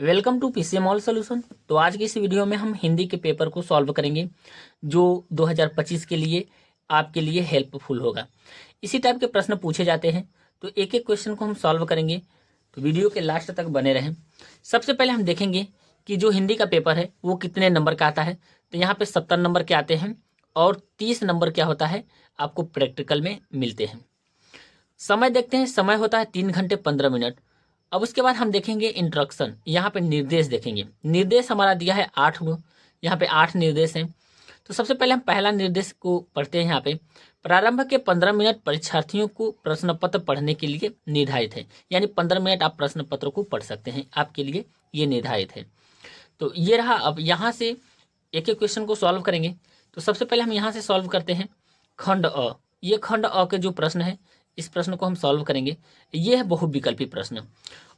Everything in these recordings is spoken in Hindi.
Welcome to PCM all solution. तो आज की इस वीडियो में हम हिंदी के पेपर को सॉल्व करेंगे जो 2025 के लिए आपके लिए हेल्पफुल होगा। इसी टाइप के प्रश्न पूछे जाते हैं, तो एक एक क्वेश्चन को हम सॉल्व करेंगे, तो वीडियो के लास्ट तक बने रहें। सबसे पहले हम देखेंगे कि जो हिंदी का पेपर है वो कितने नंबर का आता है। तो यहाँ पे 70 नंबर के आते हैं और 30 नंबर क्या होता है आपको प्रैक्टिकल में मिलते हैं। समय देखते हैं, समय होता है 3 घंटे 15 मिनट। अब उसके बाद हम देखेंगे इंट्रोडक्शन, यहाँ पे निर्देश देखेंगे। निर्देश हमारा दिया है 8 गो, यहाँ पे 8 निर्देश हैं। तो सबसे पहले हम पहला निर्देश को पढ़ते हैं। यहाँ पे प्रारंभ के 15 मिनट परीक्षार्थियों को प्रश्न पत्र पढ़ने के लिए निर्धारित है, यानी 15 मिनट आप प्रश्न पत्र को पढ़ सकते हैं, आपके लिए ये निर्धारित है। तो ये रहा। अब यहाँ से एक एक क्वेश्चन को सॉल्व करेंगे। तो सबसे पहले हम यहाँ से सॉल्व करते हैं खंड अ। ये खंड अ के जो प्रश्न है, इस प्रश्न को हम सॉल्व करेंगे। ये है बहुविकल्पी प्रश्न,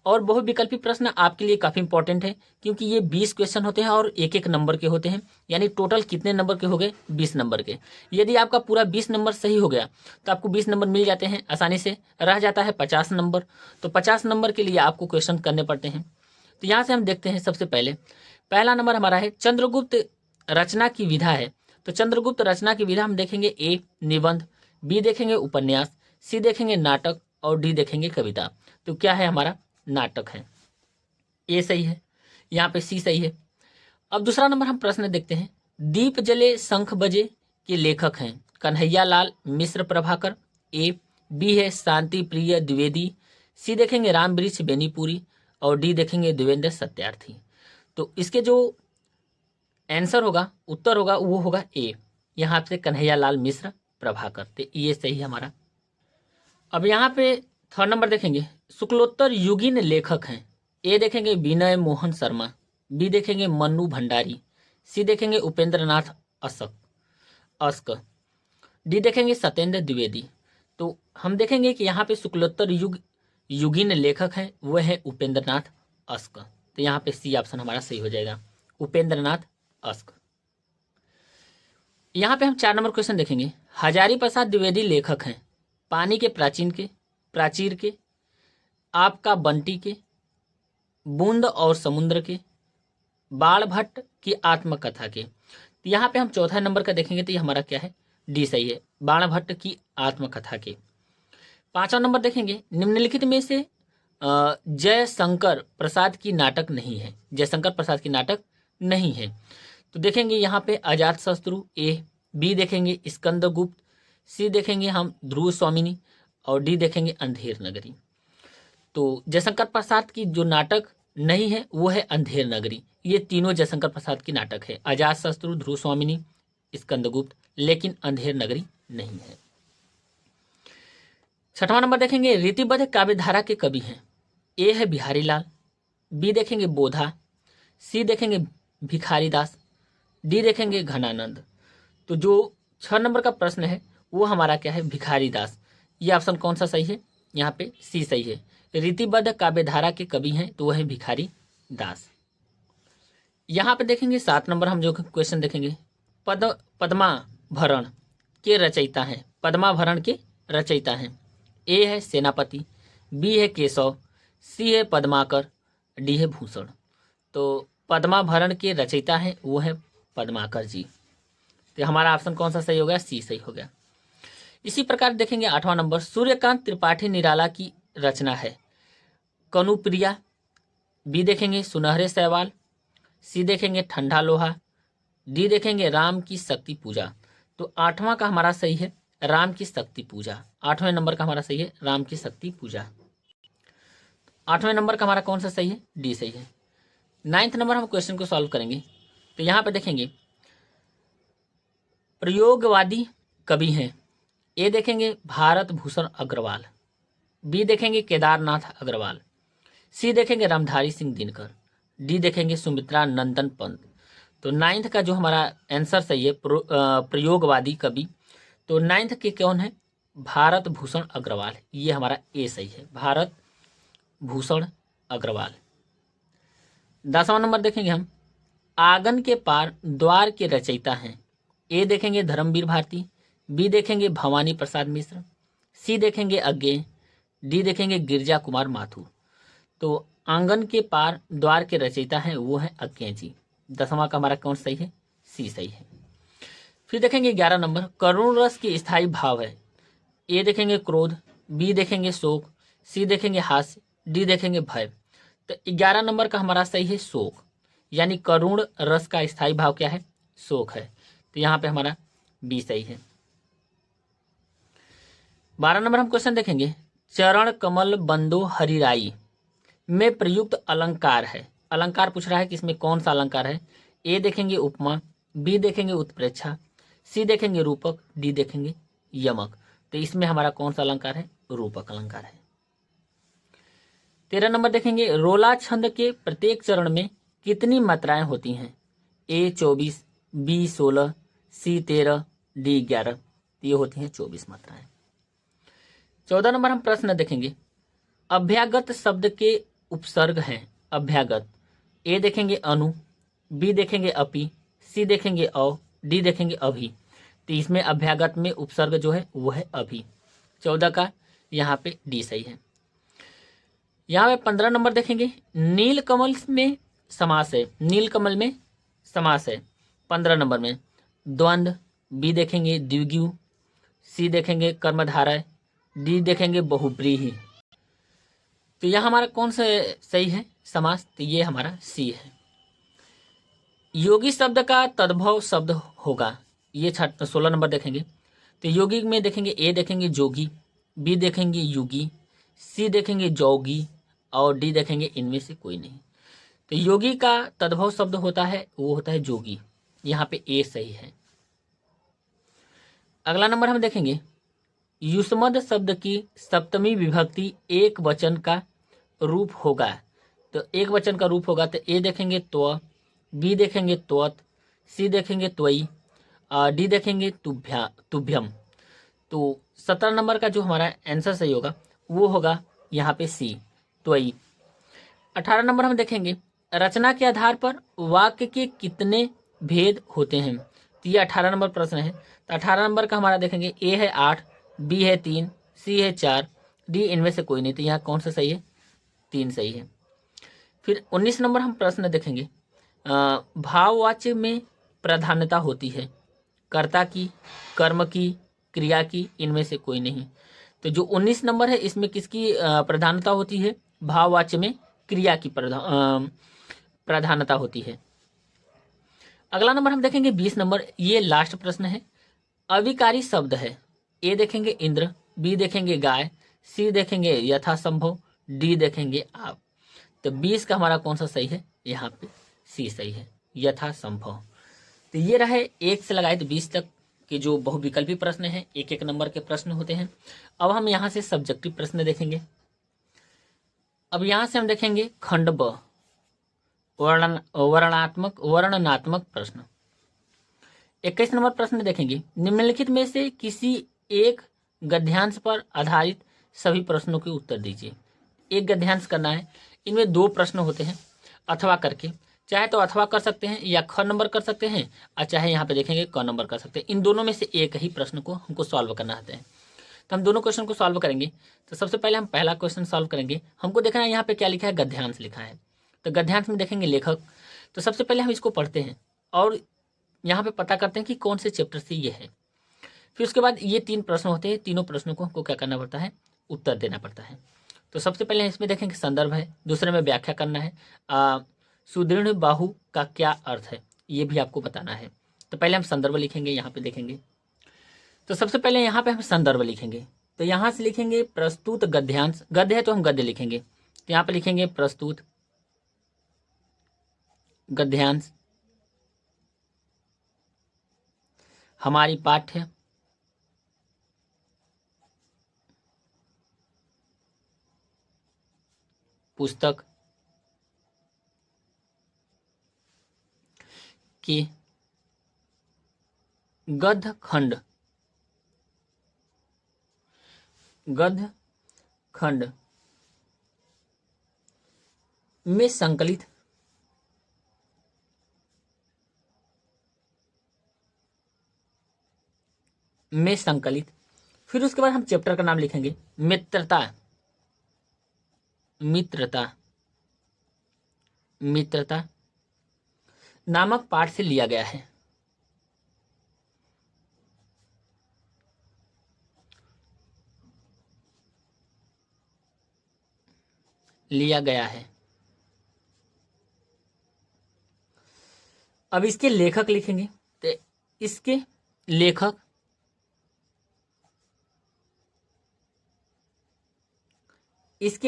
और बहुविकल्पी प्रश्न आपके लिए काफ़ी इंपॉर्टेंट है क्योंकि ये 20 क्वेश्चन होते हैं और एक एक नंबर के होते हैं, यानी टोटल कितने नंबर के हो गए 20 नंबर के। यदि आपका पूरा 20 नंबर सही हो गया तो आपको 20 नंबर मिल जाते हैं आसानी से, रह जाता है 50 नंबर। तो 50 नंबर के लिए आपको क्वेश्चन करने पड़ते हैं। तो यहाँ से हम देखते हैं, सबसे पहले पहला नंबर हमारा है चंद्रगुप्त रचना की विधा है। तो चंद्रगुप्त रचना की विधा हम देखेंगे ए निबंध, बी देखेंगे उपन्यास, सी देखेंगे नाटक और डी देखेंगे कविता। तो क्या है हमारा नाटक है, ए सही है, यहाँ पे सी सही है। अब दूसरा नंबर हम प्रश्न देखते हैं। दीप जले शंख बजे के लेखक हैं कन्हैया लाल मिश्र प्रभाकर, ए। बी है शांति प्रिय द्विवेदी, सी देखेंगे राम वृक्ष बेनीपुरी और डी देखेंगे देवेंद्र सत्यार्थी। तो इसके जो आंसर होगा, उत्तर होगा, वो होगा ए, यहाँ से कन्हैया लाल मिश्र प्रभाकर। तो ये सही है हमारा। अब यहाँ पे थर्ड नंबर देखेंगे, शुक्लोत्तर युगीन लेखक हैं। ए देखेंगे विनय मोहन शर्मा, बी देखेंगे मन्नू भंडारी, सी देखेंगे उपेंद्र नाथ अस्क, डी देखेंगे सत्येंद्र द्विवेदी। तो हम देखेंगे कि यहाँ पे शुक्लोत्तर युगीन लेखक हैं, वह है उपेंद्र नाथ अस्क। तो यहाँ पे सी ऑप्शन हमारा सही हो जाएगा, उपेंद्र नाथ अस्क। यहाँ पे हम 4 नंबर क्वेश्चन देखेंगे। हजारी प्रसाद द्विवेदी लेखक हैं पानी के प्राचीर के, आपका बंटी के, बूंद और समुद्र के, बाण भट्ट की आत्मकथा के। तो यहाँ पे हम चौथा नंबर का देखेंगे, तो ये हमारा क्या है, डी सही है, बाण भट्ट की आत्मकथा के। 5वां नंबर देखेंगे, निम्नलिखित में से जयशंकर प्रसाद की नाटक नहीं है। जयशंकर प्रसाद की नाटक नहीं है। तो देखेंगे यहाँ पे अजातशत्रु ए, बी देखेंगे स्कंदगुप्त, सी देखेंगे हम ध्रुव स्वामिनी और डी देखेंगे अंधेर नगरी। तो जयशंकर प्रसाद की जो नाटक नहीं है वो है अंधेर नगरी। ये तीनों जयशंकर प्रसाद की नाटक है, अजातशत्रु, ध्रुव स्वामिनी, स्कंदगुप्त, लेकिन अंधेर नगरी नहीं है। 6वां नंबर देखेंगे, रीतिबद्ध काव्यधारा के कवि हैं। ए है बिहारी लाल, बी देखेंगे बोधा, सी देखेंगे भिखारी दास, डी देखेंगे घनानंद। तो जो 6 नंबर का प्रश्न है वो हमारा क्या है, भिखारी दास। ये ऑप्शन कौन सा सही है, यहाँ पे सी सही है, रीतिबद्ध काव्यधारा के कवि हैं तो वह है भिखारी दास। यहाँ पे देखेंगे 7 नंबर हम जो क्वेश्चन देखेंगे, पद्माभरण के रचयिता हैं। पद्माभरण के रचयिता हैं। ए है सेनापति, बी है केशव, सी है पद्माकर, डी है भूषण। तो पद्माभरण के रचयिता हैं वो है पद्माकर जी। तो हमारा ऑप्शन कौन सा सही हो गया, सी सही हो गया। इसी प्रकार देखेंगे 8वां नंबर, सूर्यकांत त्रिपाठी निराला की रचना है कनुप्रिया, बी देखेंगे सुनहरे सैवाल, सी देखेंगे ठंडा लोहा, डी देखेंगे राम की शक्ति पूजा। तो 8वां का हमारा सही है राम की शक्ति पूजा। 8वें नंबर का हमारा सही है राम की शक्ति पूजा। 8वें नंबर का हमारा कौन सा सही है, डी सही है। 9th नंबर हम क्वेश्चन को सॉल्व करेंगे। तो यहाँ पे देखेंगे प्रयोगवादी कवि हैं। ए देखेंगे भारत भूषण अग्रवाल, बी देखेंगे केदारनाथ अग्रवाल, सी देखेंगे रामधारी सिंह दिनकर, डी देखेंगे सुमित्रा नंदन पंत। तो 9th का जो हमारा आंसर सही है प्रयोगवादी कवि, तो 9th के कौन है, भारत भूषण अग्रवाल। ये हमारा ए सही है, भारत भूषण अग्रवाल। 10वां नंबर देखेंगे हम, आंगन के पार द्वार के रचयिता हैं। ए देखेंगे धर्मवीर भारती, बी देखेंगे भवानी प्रसाद मिश्र, सी देखेंगे अज्ञेय, डी देखेंगे गिरजा कुमार माथुर। तो आंगन के पार द्वार के रचयिता हैं वो है अज्ञे। 10वां का हमारा कौन सही है? सी सही है। फिर देखेंगे 11 नंबर, करुण रस के स्थायी भाव है। ए देखेंगे क्रोध, बी देखेंगे शोक, सी देखेंगे हास्य, डी देखेंगे भय। तो 11 नंबर का हमारा सही है शोक, यानी करुण रस का स्थायी भाव क्या है? शोक है। तो यहाँ पे हमारा बी सही है। 12 नंबर हम क्वेश्चन देखेंगे, चरण कमल बंदो हरिराई में प्रयुक्त अलंकार है। अलंकार पूछ रहा है कि इसमें कौन सा अलंकार है? ए देखेंगे उपमा, बी देखेंगे उत्प्रेक्षा, सी देखेंगे रूपक, डी देखेंगे यमक। तो इसमें हमारा कौन सा अलंकार है? रूपक अलंकार है। 13 नंबर देखेंगे, रोला छंद के प्रत्येक चरण में कितनी मात्राएं होती हैं? ए 24, बी 16, सी 13, डी 11। ये होती हैं 24 मात्राएं। 14 नंबर हम प्रश्न देखेंगे, अभ्यागत शब्द के उपसर्ग हैं। अभ्यागत, ए देखेंगे अनु, बी देखेंगे अपि, सी देखेंगे औ, डी देखेंगे अभि। तो इसमें अभ्यागत में उपसर्ग जो है वो है अभि। 14 का यहाँ पे डी सही है। यहाँ पे 15 नंबर देखेंगे, नीलकमल में समास है। नीलकमल में समास है 15 नंबर में। द्वंद्व, बी देखेंगे द्विगु, सी देखेंगे कर्मधारय, डी देखेंगे बहुब्रीहि। तो यह हमारा कौन सा सही है समास? तो ये हमारा सी है। योगी शब्द का तद्भव शब्द होगा। ये 16 नंबर देखेंगे। तो योगी में देखेंगे ए देखेंगे जोगी, बी देखेंगे युगी, सी देखेंगे जोगी और डी देखेंगे इनमें से कोई नहीं। तो योगी का तद्भव शब्द होता है वो होता है जोगी। यहाँ पे ए सही है। अगला नंबर हम देखेंगे, युष्मद शब्द की सप्तमी विभक्ति एक वचन का रूप होगा। तो एक वचन का रूप होगा तो ए देखेंगे त्व, बी देखेंगे त्वत, सी देखेंगे त्वयि, डी देखेंगे तुभ्यम। तो 17 नंबर का जो हमारा आंसर सही होगा वो होगा यहाँ पे सी त्वयि। 18 नंबर हम देखेंगे, रचना के आधार पर वाक्य के कितने भेद होते हैं। तो ये 18 नंबर प्रश्न है। तो 18 नंबर का हमारा देखेंगे ए है 8, बी है 3, सी है 4, डी इनमें से कोई नहीं। तो यहाँ कौन सा सही है? 3 सही है। फिर 19 नंबर हम प्रश्न देखेंगे, भाववाच्य में प्रधानता होती है कर्ता की, कर्म की, क्रिया की, इनमें से कोई नहीं। तो जो 19 नंबर है इसमें किसकी प्रधानता होती है? भाववाच्य में क्रिया की प्रधानता होती है। अगला नंबर हम देखेंगे 20 नंबर, ये लास्ट प्रश्न है। अविकारी शब्द है। ए देखेंगे इंद्र, बी देखेंगे गाय, सी देखेंगे यथासंभव, डी देखेंगे आप। तो 20 का हमारा कौन सा सही है? यहाँ पे सी सही है, यथासंभव। तो ये रहे 1 से लगाए तो 20 तक के जो बहुविकल्पी प्रश्न हैं, 1-1 नंबर के प्रश्न होते हैं। अब हम यहाँ से सब्जेक्टिव प्रश्न देखेंगे। अब यहाँ से हम देखेंगे खंड ब, वर्णनात्मक प्रश्न। 21 नंबर प्रश्न देखेंगे, निम्नलिखित में से किसी एक गद्यांश पर आधारित सभी प्रश्नों के उत्तर दीजिए। एक गद्यांश करना है, इनमें 2 प्रश्न होते हैं अथवा करके, चाहे तो अथवा कर सकते हैं या ख नंबर कर सकते हैं और चाहे यहाँ पे देखेंगे क नंबर कर सकते हैं। इन दोनों में से एक ही प्रश्न को हमको सॉल्व करना होता है। तो हम दोनों क्वेश्चन को सॉल्व करेंगे। तो सबसे पहले हम पहला क्वेश्चन सॉल्व करेंगे। हमको देखना है यहाँ पे क्या लिखा है, गद्यांश लिखा है। तो गद्यांश में देखेंगे लेखक। तो सबसे पहले हम इसको पढ़ते हैं और यहाँ पे पता करते हैं कि कौन से चैप्टर से ये है। फिर उसके बाद ये 3 प्रश्न होते हैं, तीनों प्रश्नों को हमको क्या करना पड़ता है? उत्तर देना पड़ता है। तो सबसे पहले इसमें देखेंगे संदर्भ है, दूसरे में व्याख्या करना है, सुदृढ़ बाहु का क्या अर्थ है ये भी आपको बताना है। तो पहले हम संदर्भ लिखेंगे, यहाँ पे देखेंगे। तो सबसे पहले यहाँ पे हम संदर्भ लिखेंगे। तो यहाँ से लिखेंगे प्रस्तुत गद्यांश, गद्य है तो हम गद्य लिखेंगे। तो यहाँ पे लिखेंगे प्रस्तुत गद्यांश हमारी पाठ्य पुस्तक के गद्य खंड में संकलित फिर उसके बाद हम चैप्टर का नाम लिखेंगे मित्रता। मित्रता नामक पाठ से लिया गया है। लिया गया है। अब इसके लेखक लिखेंगे, तो इसके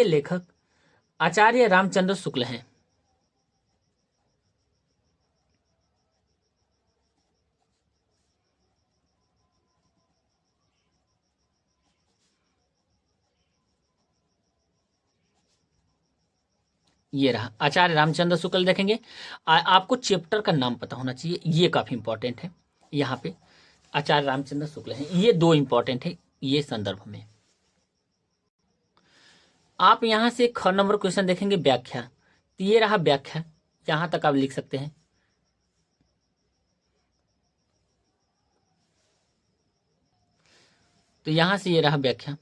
लेखक आचार्य रामचंद्र शुक्ल हैं। ये रहा आचार्य रामचंद्र शुक्ल देखेंगे। आपको चैप्टर का नाम पता होना चाहिए, ये काफी इंपॉर्टेंट है। यहाँ पे आचार्य रामचंद्र शुक्ल हैं, ये दो इंपॉर्टेंट है ये संदर्भ में। आप यहां से ख नंबर क्वेश्चन देखेंगे व्याख्या, तो ये रहा व्याख्या, यहां तक आप लिख सकते हैं। तो यहां से ये रहा व्याख्या।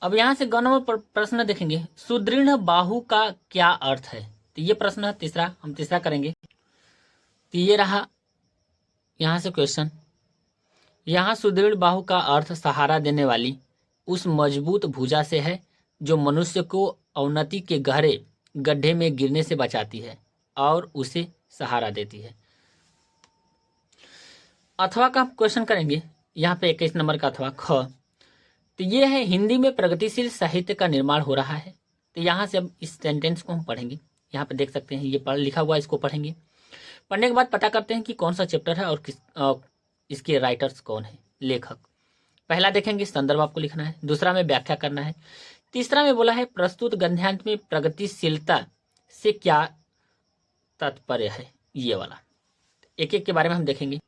अब यहां से ग नंबर प्रश्न देखेंगे, सुदृढ़ बाहु का क्या अर्थ है। तो ये प्रश्न है तीसरा, हम तीसरा करेंगे। तो ये रहा यहां से क्वेश्चन। यहां सुदृढ़ बाहु का अर्थ सहारा देने वाली उस मजबूत भुजा से है जो मनुष्य को अवनति के गहरे गड्ढे में गिरने से बचाती है और उसे सहारा देती है। अथवा का क्वेश्चन करेंगे, यहाँ पे 21 नंबर का अथवा ख। तो ये है हिंदी में प्रगतिशील साहित्य का निर्माण हो रहा है। तो यहाँ से अब इस सेंटेंस को हम पढ़ेंगे, यहाँ पे देख सकते हैं ये लिखा हुआ है, इसको पढ़ेंगे। पढ़ने के बाद पता करते हैं कि कौन सा चैप्टर है और इसके राइटर्स कौन है, लेखक। पहला देखेंगे संदर्भ आपको लिखना है, दूसरा में व्याख्या करना है, तीसरा में बोला है प्रस्तुत गद्यांश में प्रगतिशीलता से क्या तात्पर्य है, ये वाला। एक एक के बारे में हम देखेंगे।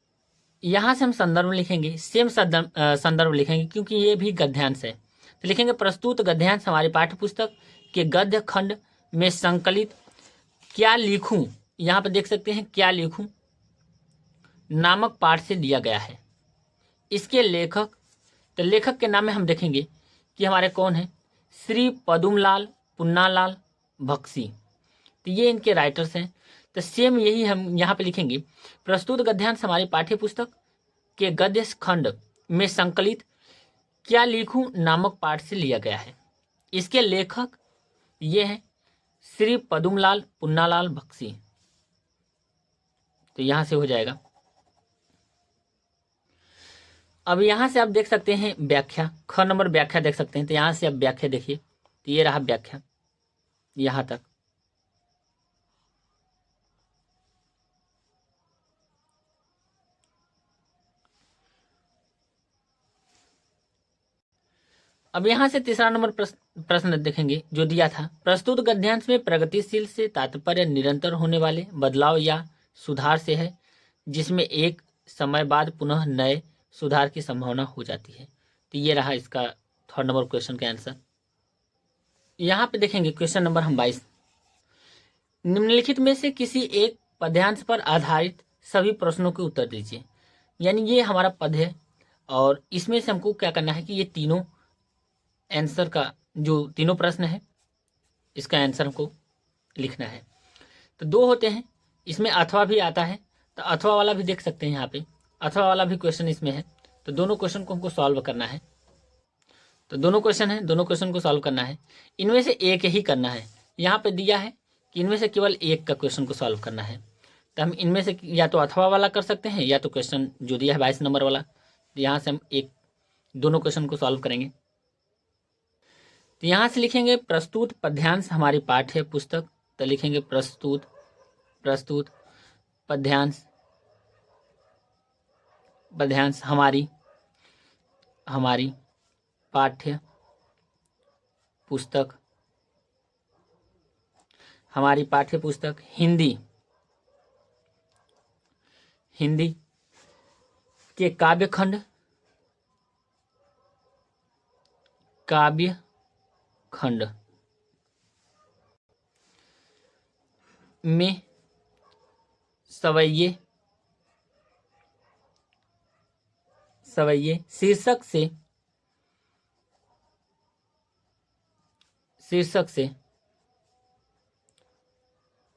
यहां से हम संदर्भ लिखेंगे, सेम संदर्भ लिखेंगे क्योंकि ये भी गद्यांश है। तो लिखेंगे प्रस्तुत गद्यांश हमारी पाठ्य पुस्तक के गद्य खंड में संकलित क्या लिखूं, यहां पर देख सकते हैं क्या लिखूं नामक पाठ से लिया गया है। इसके लेखक, तो लेखक के नाम में हम देखेंगे कि हमारे कौन है, श्री पदुमलाल पुन्नालाल बख्शी। तो ये इनके राइटर्स हैं। तो सेम यही हम यहाँ पे लिखेंगे, प्रस्तुत गद्यांश हमारी पाठ्य पुस्तक के गद्य खंड में संकलित क्या लिखूं नामक पाठ से लिया गया है। इसके लेखक ये हैं श्री पदुमलाल पुन्नालाल बख्शी। तो यहां से हो जाएगा। अब यहां से आप देख सकते हैं व्याख्या, ख नंबर व्याख्या देख सकते हैं। तो यहां से आप व्याख्या देखिए, तो ये रहा व्याख्या यहां तक। अब यहां से तीसरा नंबर प्रश्न देखेंगे जो दिया था, प्रस्तुत गद्यांश में प्रगतिशील से तात्पर्य निरंतर होने वाले बदलाव या सुधार से है जिसमें एक समय बाद पुनः नए सुधार की संभावना हो जाती है। तो ये रहा इसका थर्ड नंबर क्वेश्चन का आंसर। यहाँ पे देखेंगे क्वेश्चन नंबर हम 22, निम्नलिखित में से किसी एक पद्यांश पर आधारित सभी प्रश्नों के उत्तर दीजिए। यानी ये हमारा पद है और इसमें से हमको क्या करना है कि ये तीनों आंसर का जो तीनों प्रश्न है इसका आंसर हमको लिखना है। तो दो होते हैं, इसमें अथवा भी आता है, तो अथवा वाला भी देख सकते हैं यहाँ पे, अथवा वाला भी क्वेश्चन इसमें है। तो दोनों क्वेश्चन को हमको सॉल्व करना है। तो दोनों क्वेश्चन है, दोनों क्वेश्चन को सॉल्व करना है, इनमें से एक ही करना है। यहाँ पे दिया है कि इनमें से केवल एक का क्वेश्चन को सॉल्व करना है। तो हम इनमें से या तो अथवा वाला कर सकते हैं या तो क्वेश्चन जो दिया है 22 नंबर वाला, तो यहाँ से हम दोनों क्वेश्चन को सॉल्व करेंगे। तो यहाँ से लिखेंगे प्रस्तुत पद्यांश हमारी पाठ्य पुस्तक, तो लिखेंगे प्रस्तुत पद्यांश हमारी पाठ्य पुस्तक, हिंदी के काव्यखंड में सवैये शीर्षक शीर्षक से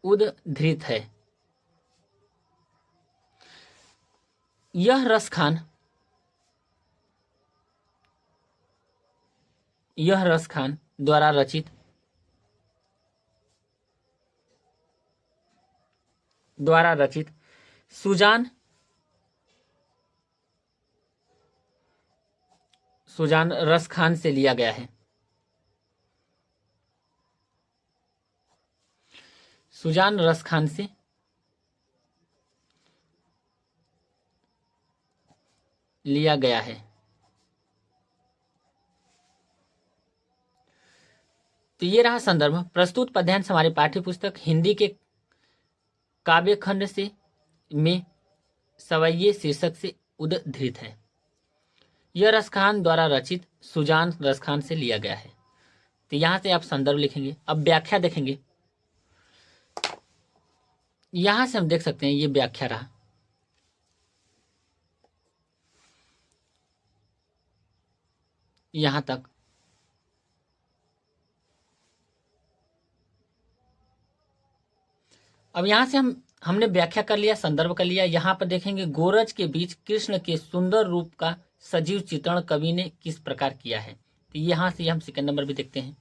उद्धृत है। यह रस खान द्वारा रचित सुजान रस खान से लिया गया है। सुजान रस खान से लिया गया है। तो ये रहा संदर्भ। प्रस्तुत पद्यांश हमारे पाठ्य पुस्तक हिंदी के काव्य खंड से में सवैये शीर्षक से उद्धृत है। यह रस खान द्वारा रचित सुजान रस खान से लिया गया है। तो यहां से आप संदर्भ लिखेंगे। अब व्याख्या देखेंगे। यहां से हम देख सकते हैं ये व्याख्या रहा। यहां तक अब यहां से हमने व्याख्या कर लिया, संदर्भ कर लिया। यहां पर देखेंगे गोरज के बीच कृष्ण के सुंदर रूप का सजीव चित्रण कवि ने किस प्रकार किया है। तो यहां से हम सेकंड नंबर भी देखते हैं।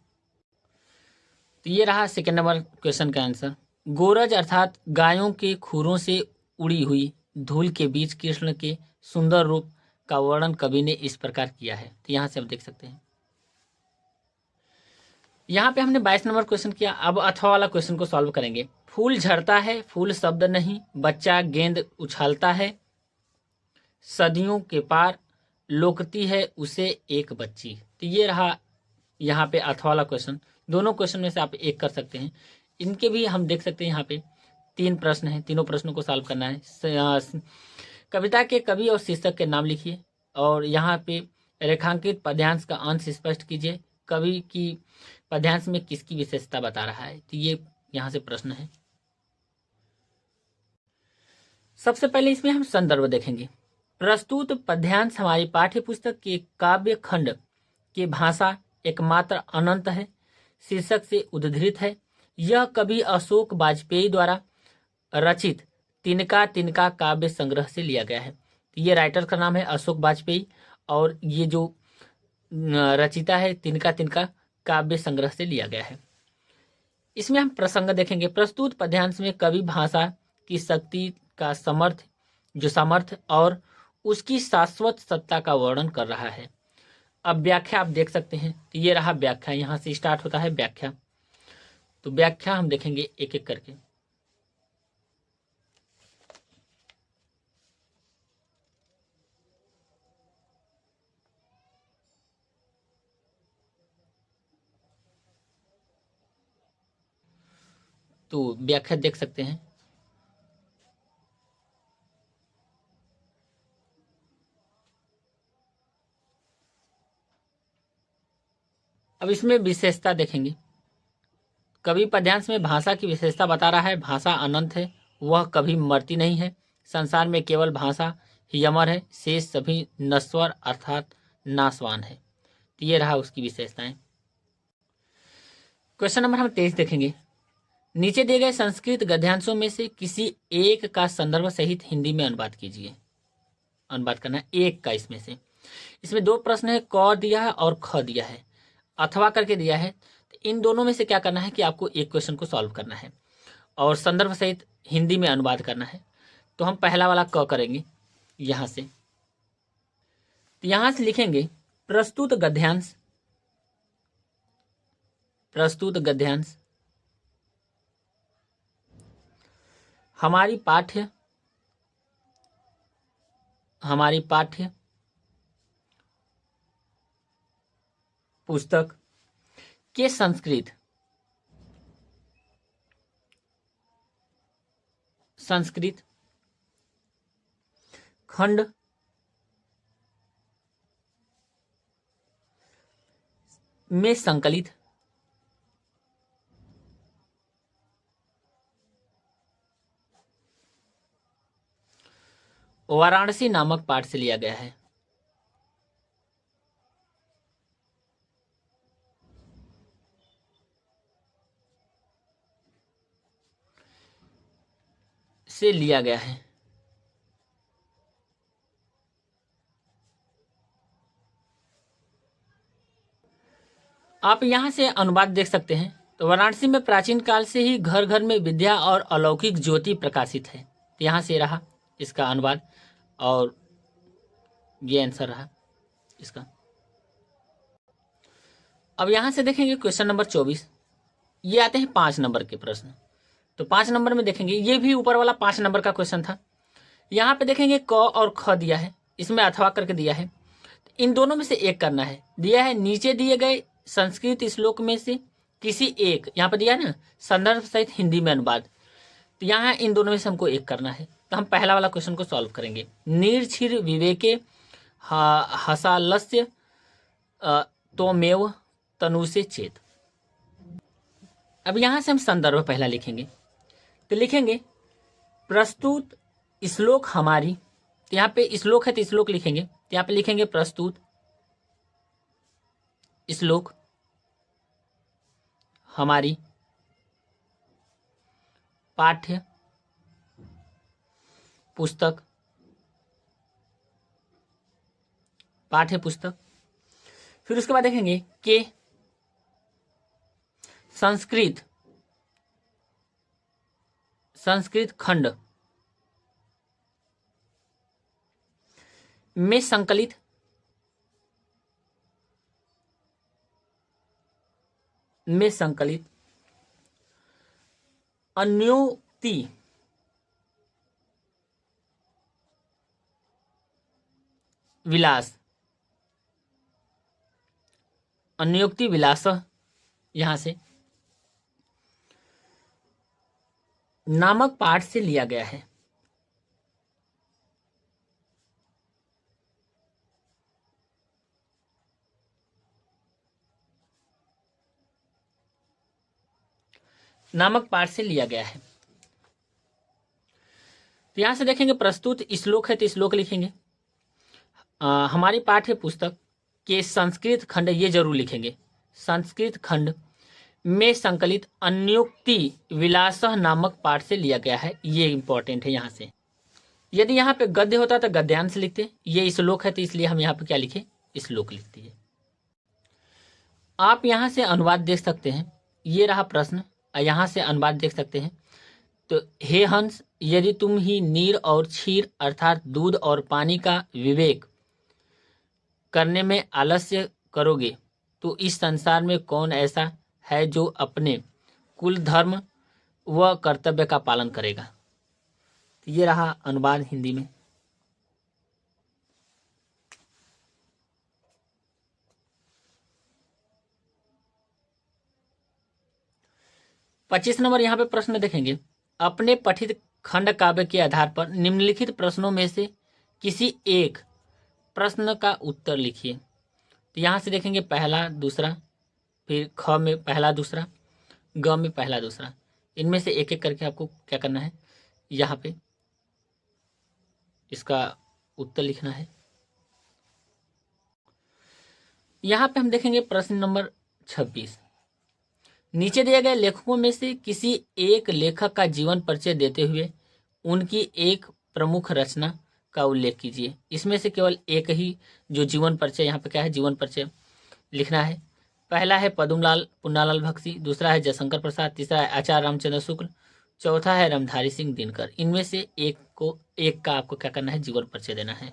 तो ये रहा सेकंड नंबर क्वेश्चन का आंसर। गोरज अर्थात गायों के खुरों से उड़ी हुई धूल के बीच कृष्ण के सुंदर रूप का वर्णन कवि ने इस प्रकार किया है। तो यहां से हम देख सकते हैं। यहाँ पे हमने 22 नंबर क्वेश्चन किया। अब अथवा वाला क्वेश्चन को सॉल्व करेंगे। फूल झड़ता है, फूल शब्द नहीं, बच्चा गेंद उछालता है, सदियों के पार लोकती है उसे एक बच्ची। तो ये रहा यहाँ पे अथवा वाला क्वेश्चन। दोनों क्वेश्चन में से आप एक कर सकते हैं। इनके भी हम देख सकते हैं। यहाँ पे 3 प्रश्न हैं, तीनों प्रश्नों को सॉल्व करना है। कविता के कवि और शीर्षक के नाम लिखिए और यहाँ पे रेखांकित पद्यांश का अंश स्पष्ट कीजिए। कवि की पद्यांश में किसकी विशेषता बता रहा है। तो ये यहाँ से प्रश्न है। सबसे पहले इसमें हम संदर्भ देखेंगे। प्रस्तुत पद्यांश हमारी पाठ्य पुस्तक के काव्य खंड के भाषा एकमात्र अनंत है शीर्षक से उद्धृत है। यह कवि अशोक वाजपेयी द्वारा रचित तिनका तिनका काव्य संग्रह से लिया गया है। तो ये राइटर का नाम है अशोक वाजपेयी और ये जो रचिता है तिनका तिनका काव्य संग्रह से लिया गया है। इसमें हम प्रसंग देखेंगे। प्रस्तुत पद्यांश में कवि भाषा की शक्ति का सामर्थ्य और उसकी शाश्वत सत्ता का वर्णन कर रहा है। अब व्याख्या आप देख सकते हैं। तो ये रहा व्याख्या, यहां से स्टार्ट होता है व्याख्या। तो व्याख्या हम देखेंगे एक एक करके। तो व्याख्या देख सकते हैं। अब इसमें विशेषता देखेंगे। कवि पद्यांश में भाषा की विशेषता बता रहा है। भाषा अनंत है, वह कभी मरती नहीं है। संसार में केवल भाषा ही अमर है, शेष सभी नश्वर अर्थात नाशवान है। तो ये रहा उसकी विशेषताएं। क्वेश्चन नंबर हम 23 देखेंगे। नीचे दिए गए संस्कृत गद्यांशों में से किसी एक का संदर्भ सहित हिंदी में अनुवाद कीजिए। अनुवाद करना है एक का। इसमें 2 प्रश्न है, क दिया है और ख दिया है, अथवा करके दिया है। तो इन दोनों में से क्या करना है कि आपको एक क्वेश्चन को सॉल्व करना है और संदर्भ सहित हिंदी में अनुवाद करना है। तो हम पहला वाला क करेंगे यहां से। तो यहां से लिखेंगे प्रस्तुत गद्यांश हमारी पाठ्य पुस्तक के संस्कृत खंड में संकलित वाराणसी नामक पाठ से लिया गया है। से लिया गया है। आप यहाँ से अनुवाद देख सकते हैं। तो वाराणसी में प्राचीन काल से ही घर घर में विद्या और अलौकिक ज्योति प्रकाशित है। तो यहाँ से रहा इसका अनुवाद और ये आंसर रहा इसका। अब यहाँ से देखेंगे क्वेश्चन नंबर 24। ये आते हैं 5 नंबर के प्रश्न। तो 5 नंबर में देखेंगे, ये भी ऊपर वाला 5 नंबर का क्वेश्चन था। यहाँ पे देखेंगे क और ख दिया है, इसमें अथवा करके दिया है। इन दोनों में से एक करना है। दिया है नीचे दिए गए संस्कृत श्लोक में से किसी एक, यहाँ पे दिया है ना संदर्भ सहित हिंदी में अनुवाद। तो यहाँ इन दोनों में से हमको एक करना है। तो हम पहला वाला क्वेश्चन को सॉल्व करेंगे। निर्छिर विवेके हसालस्य तोमेव तनुसे चेत। अब यहाँ से हम संदर्भ पहला लिखेंगे। तो लिखेंगे प्रस्तुत श्लोक हमारी, तो यहाँ पे श्लोक है तो श्लोक लिखेंगे। तो यहाँ पे लिखेंगे प्रस्तुत श्लोक हमारी पाठ्य पुस्तक, पाठ्य पुस्तक। फिर उसके बाद देखेंगे के संस्कृत खंड में संकलित अन्योक्ति विलास, अन्योक्ति विलास यहां से नामक पाठ से लिया गया है। नामक पाठ से लिया गया है। तो यहां से देखेंगे प्रस्तुत श्लोक है तो श्लोक लिखेंगे। हमारी पाठ्य पुस्तक के संस्कृत खंड, ये जरूर लिखेंगे, संस्कृत खंड में संकलित अन्योक्ति विलास नामक पाठ से लिया गया है। ये इंपॉर्टेंट है। यहाँ से यदि यहाँ पे गद्य होता तो गद्यांश लिखते, ये श्लोक है तो इसलिए हम यहाँ पे क्या लिखे, श्लोक लिखते हैं। आप यहाँ से अनुवाद देख सकते हैं। ये रहा प्रश्न, यहाँ से अनुवाद देख सकते हैं। तो हे हंस, यदि तुम ही नीर और क्षीर अर्थात दूध और पानी का विवेक करने में आलस्य करोगे तो इस संसार में कौन ऐसा है जो अपने कुल धर्म व कर्तव्य का पालन करेगा। तो ये रहा अनुवाद हिंदी में। पच्चीस नंबर यहाँ पे प्रश्न देखेंगे। अपने पठित खंड काव्य के आधार पर निम्नलिखित प्रश्नों में से किसी एक प्रश्न का उत्तर लिखिए। तो यहाँ से देखेंगे पहला दूसरा, फिर ख में पहला दूसरा, ग में पहला दूसरा। इनमें से एक एक करके आपको क्या करना है, यहाँ पे इसका उत्तर लिखना है। यहाँ पे हम देखेंगे प्रश्न नंबर 26। नीचे दिए गए लेखकों में से किसी एक लेखक का जीवन परिचय देते हुए उनकी एक प्रमुख रचना का उल्लेख कीजिए। इसमें से केवल एक ही जो जीवन परिचय, यहाँ पे क्या है, जीवन परिचय लिखना है। पहला है पद्मलाल पुन्नालाल बख्शी, दूसरा है जयशंकर प्रसाद, तीसरा है आचार्य रामचंद्र शुक्ल, चौथा है रामधारी सिंह दिनकर। इनमें से एक का आपको क्या करना है, जीवन परिचय देना है।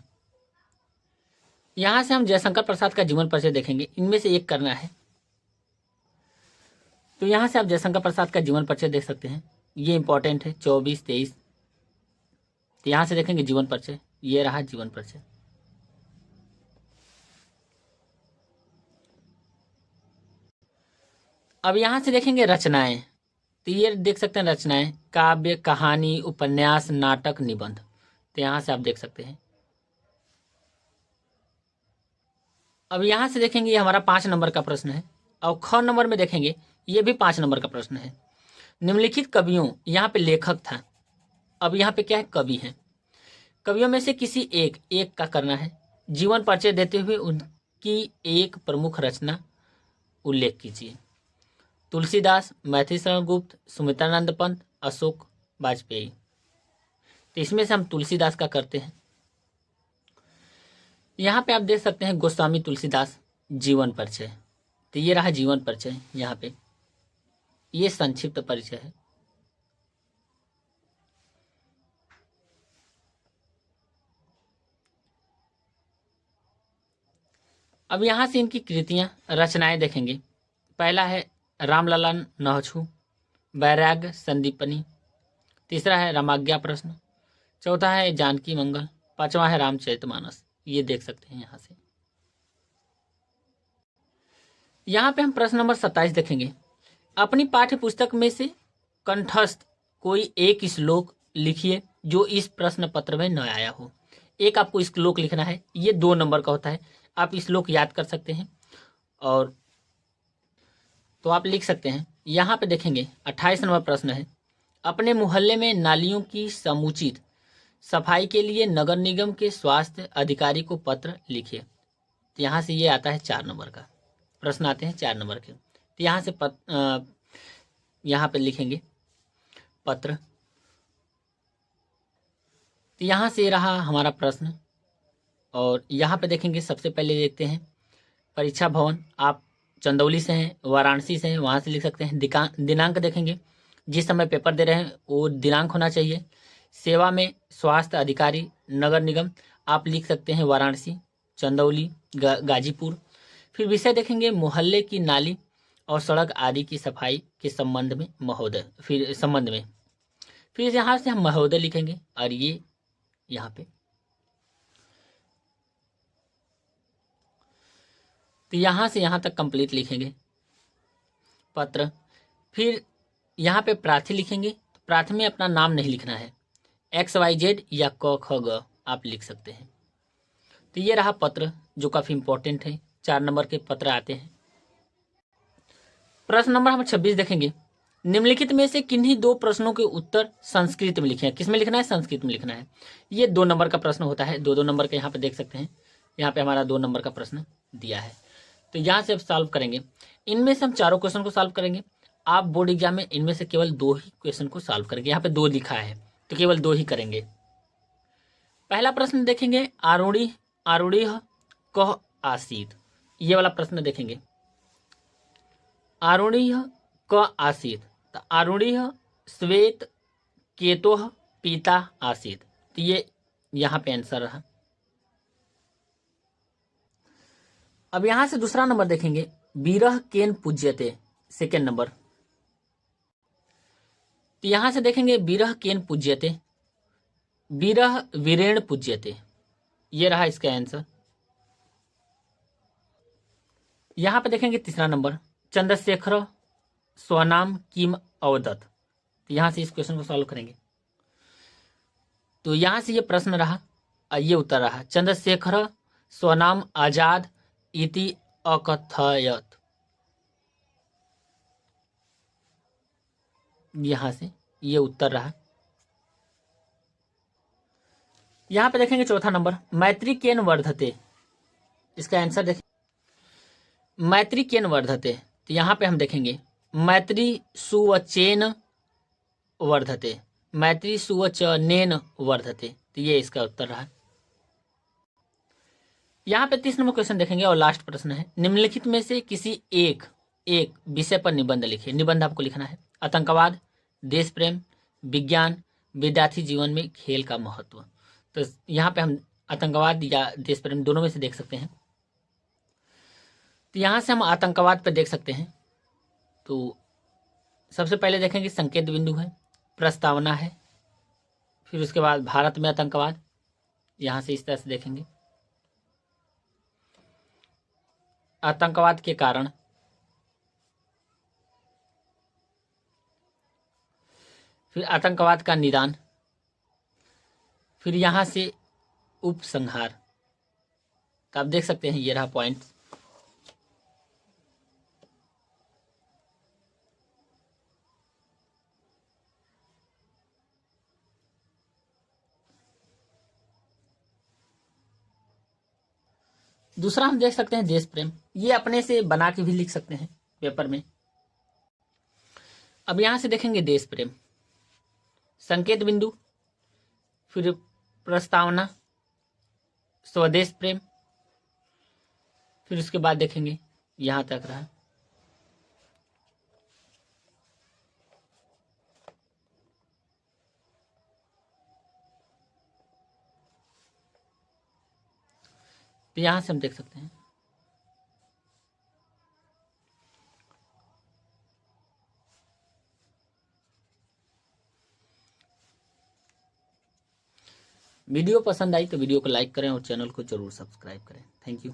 यहाँ से हम जयशंकर प्रसाद का जीवन परिचय देखेंगे, इनमें से एक करना है। तो यहाँ से आप जयशंकर प्रसाद का जीवन परिचय देख सकते हैं, ये इंपॉर्टेंट है 24, 23। तो यहाँ से देखेंगे जीवन परिचय, ये रहा जीवन परिचय। अब यहाँ से देखेंगे रचनाएं। तो ये देख सकते हैं रचनाएं, काव्य, कहानी, उपन्यास, नाटक, निबंध। तो यहाँ से आप देख सकते हैं। अब यहाँ से देखेंगे ये हमारा 5 नंबर का प्रश्न है। और ख नंबर में देखेंगे, ये भी 5 नंबर का प्रश्न है। निम्नलिखित कवियों, यहाँ पे लेखक था, अब यहाँ पे क्या है, कवि हैं। कवियों में से किसी एक का करना है। जीवन परिचय देते हुए उनकी एक प्रमुख रचना उल्लेख कीजिए। तुलसीदास, मैथिली शरण गुप्त, सुमित्रानंद पंत, अशोक वाजपेयी। तो इसमें से हम तुलसीदास का करते हैं। यहाँ पे आप देख सकते हैं गोस्वामी तुलसीदास जीवन परिचय। तो ये रहा जीवन परिचय, यहाँ पे ये संक्षिप्त परिचय है। अब यहाँ से इनकी कृतियां, रचनाएं देखेंगे। पहला है रामलला नहछु, वैराग्य संदीपनी। तीसरा है रामाज्ञा प्रश्न। चौथा है जानकी मंगल। पांचवा है रामचरितमानस। ये देख सकते हैं यहाँ से। यहाँ पे हम प्रश्न नंबर 27 देखेंगे। अपनी पाठ्य पुस्तक में से कंठस्थ कोई एक श्लोक लिखिए जो इस प्रश्न पत्र में न आया हो। एक आपको श्लोक लिखना है, ये 2 नंबर का होता है। आप श्लोक याद कर सकते हैं और तो आप लिख सकते हैं। यहाँ पे देखेंगे 28 नंबर प्रश्न है, अपने मोहल्ले में नालियों की समुचित सफाई के लिए नगर निगम के स्वास्थ्य अधिकारी को पत्र लिखिए। तो यहाँ से ये आता है 4 नंबर का प्रश्न, आते हैं 4 नंबर के। तो यहाँ से यहाँ पे लिखेंगे पत्र। तो यहाँ से रहा हमारा प्रश्न। और यहाँ पे देखेंगे, सबसे पहले देखते हैं परीक्षा भवन। आप चंदौली से हैं, वाराणसी से हैं, वहाँ से लिख सकते हैं। दिनांक देखेंगे, जिस समय पेपर दे रहे हैं वो दिनांक होना चाहिए। सेवा में स्वास्थ्य अधिकारी नगर निगम, आप लिख सकते हैं वाराणसी, चंदौली, गाजीपुर। फिर विषय देखेंगे मोहल्ले की नाली और सड़क आदि की सफाई के संबंध में महोदय। फिर यहाँ से हम महोदय लिखेंगे और ये यहाँ पे। तो यहाँ से यहाँ तक कंप्लीट लिखेंगे पत्र। फिर यहाँ पे प्रार्थी लिखेंगे। तो प्रार्थी में अपना नाम नहीं लिखना है, XYZ या क ख ग आप लिख सकते हैं। तो ये रहा पत्र जो काफ़ी इंपॉर्टेंट है। 4 नंबर के पत्र आते हैं। प्रश्न नंबर हम 26 देखेंगे। निम्नलिखित में से किन्हीं 2 प्रश्नों के उत्तर संस्कृत में लिखे हैं। किस में लिखना है? संस्कृत में लिखना है। ये 2 नंबर का प्रश्न होता है। 2 नंबर का यहाँ पे देख सकते हैं। यहाँ पे हमारा 2 नंबर का प्रश्न दिया है। तो यहाँ से अब सॉल्व करेंगे। इनमें से हम चारों क्वेश्चन को सॉल्व करेंगे। आप बोर्ड एग्जाम में इनमें से केवल 2 ही क्वेश्चन को सॉल्व करेंगे। यहाँ पे 2 लिखा है तो केवल 2 ही करेंगे। पहला प्रश्न देखेंगे, आरूढ़ कह आसीत। ये वाला प्रश्न देखेंगे, आरूढ़ क आसीत। तो आरूढ़ श्वेत केतोह पीता आसीत। तो ये यहाँ पे आंसर रहा। अब यहां से दूसरा नंबर देखेंगे, बीरह केन पूज्यते। Second number. तो यहां से देखेंगे बीरह केन पूज्यते, बीरह वीरेण पूज्यते। ये रहा इसका आंसर। यहां पे देखेंगे तीसरा नंबर, चंद्रशेखर स्वनाम किम अवदत। तो यहां से इस क्वेश्चन को सॉल्व करेंगे। तो यहां से ये प्रश्न रहा और ये उत्तर रहा, चंद्रशेखर स्वनाम आजाद इति अकथयत। यहां से ये उत्तर रहा। यहां पे देखेंगे चौथा नंबर, मैत्री केन वर्धते। इसका आंसर देखें, मैत्री केन वर्धते। तो यहां पे हम देखेंगे मैत्री सुवचेन वर्धते, मैत्री सुवचनेन वर्धते। तो ये इसका उत्तर रहा। यहाँ पे 30 नंबर क्वेश्चन देखेंगे और लास्ट प्रश्न है, निम्नलिखित में से किसी एक विषय पर निबंध लिखिए। निबंध आपको लिखना है, आतंकवाद, देश प्रेम, विज्ञान, विद्यार्थी जीवन में खेल का महत्व। तो यहाँ पे हम आतंकवाद या देश प्रेम दोनों में से देख सकते हैं। तो यहाँ से हम आतंकवाद पर देख सकते हैं। तो सबसे पहले देखेंगे संकेत बिंदु है, प्रस्तावना है, फिर उसके बाद भारत में आतंकवाद। यहाँ से इस तरह से देखेंगे आतंकवाद के कारण, फिर आतंकवाद का निदान, फिर यहाँ से उपसंहार। तो आप देख सकते हैं ये रहा पॉइंट। दूसरा हम देख सकते हैं देश प्रेम, ये अपने से बना के भी लिख सकते हैं पेपर में। अब यहां से देखेंगे देश प्रेम, संकेत बिंदु, फिर प्रस्तावना, स्वदेश प्रेम, फिर उसके बाद देखेंगे यहाँ तक रहा। तो यहाँ से हम देख सकते हैं वीडियो पसंद आई तो वीडियो को लाइक करें और चैनल को जरूर सब्सक्राइब करें। Thank you.